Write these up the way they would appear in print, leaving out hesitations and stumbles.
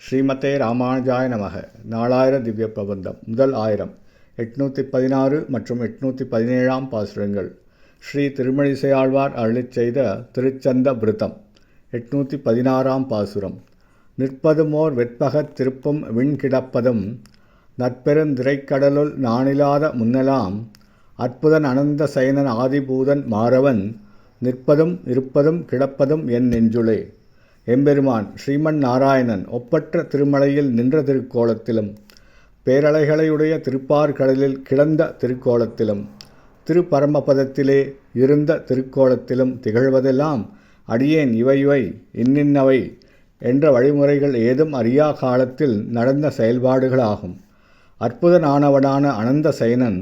ஸ்ரீமதே ராமானுஜாய நமக. நாலாயிர திவ்ய பிரபந்தம். முதல் ஆயிரம் 816 மற்றும் 817 பாசுரங்கள். ஸ்ரீ திருமழிசையாழ்வார் அருளிச் செய்த திருச்சந்த விருத்தம். 816 பாசுரம். நிற்பதுமோர் வெற்பகத் திருப்பும் விண்கிடப்பதும் நற்பெருந்திரைக்கடலுள் நானிலாத முன்னலாம் அற்புதன் அனந்த சயனன் ஆதிபூதன் மாறவன் நிற்பதும் இருப்பதும் கிடப்பதும் என் நெஞ்சுளே. எம்பெருமான் ஸ்ரீமன் நாராயணன் ஒப்பற்ற திருமலையில் நின்ற திருக்கோலத்திலும் பேரலைகளையுடைய திருப்பார்கடலில் கிடந்த திருக்கோலத்திலும் திருப்பரமபதத்திலே இருந்த திருக்கோலத்திலும் திகழ்வதெல்லாம் அடியேன் இவை இன்னின்னவை என்ற வழிமுறைகள் ஏதும் அறியா காலத்தில் நடந்த செயல்பாடுகளாகும். அற்புதனானவனான அனந்த சயனன்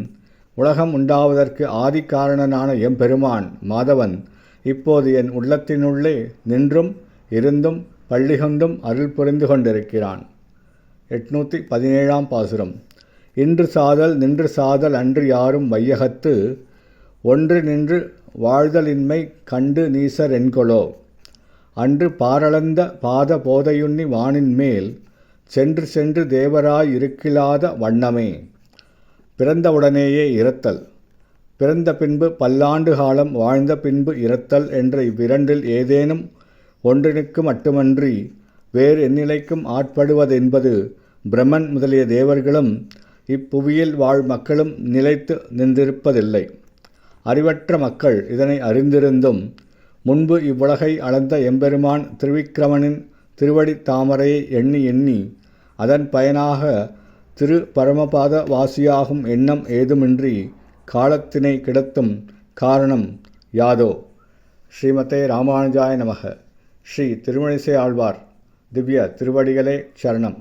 உலகம் உண்டாவதற்கு ஆதிகாரணனான எம்பெருமான் மாதவன் இப்போது என் உள்ளத்தினுள்ளே நின்றும் இருந்தும் பள்ளிகொண்டும் அருள் புரிந்து கொண்டிருக்கிறான். 817 பாசுரம். இன்று சாதல் நின்று சாதல் அன்று யாரும் வையகத்து ஒன்று நின்று வாழ்தலின்மை கண்டு நீசர் என்கொலோ. அன்று பாரளந்த பாத போதையுண்ணி வானின் மேல் சென்று சென்று தேவராய் இருக்கிலாத வண்ணமே. பிறந்தவுடனேயே இறத்தல், பிறந்த பின்பு பல்லாண்டு காலம் வாழ்ந்த பின்பு இறத்தல் என்ற இவ்விரண்டில் ஏதேனும் ஒன்றினுக்கு மட்டுமன்றி வேறு எந்நிலைக்கும் ஆட்படுவதென்பது பிரமன் முதலிய தேவர்களும் இப்புவியில் வாழ் மக்களும் நிலைத்து நின்றிருப்பதில்லை. அறிவற்ற மக்கள் இதனை அறிந்திருந்தும் முன்பு இவ்வுலகை அளந்த எம்பெருமான் திருவிக்கிரமனின் திருவடி தாமரையை எண்ணி எண்ணி அதன் பயனாக திரு பரமபாத வாசியாகும் எண்ணம் ஏதுமின்றி காலத்தினை கிடத்தும் காரணம் யாதோ. ஸ்ரீமதே ராமானுஜாய நமக. ஸ்ரீ திருமழிசை ஆழ்வார் திவ்ய திருவடிகளே சரணம்.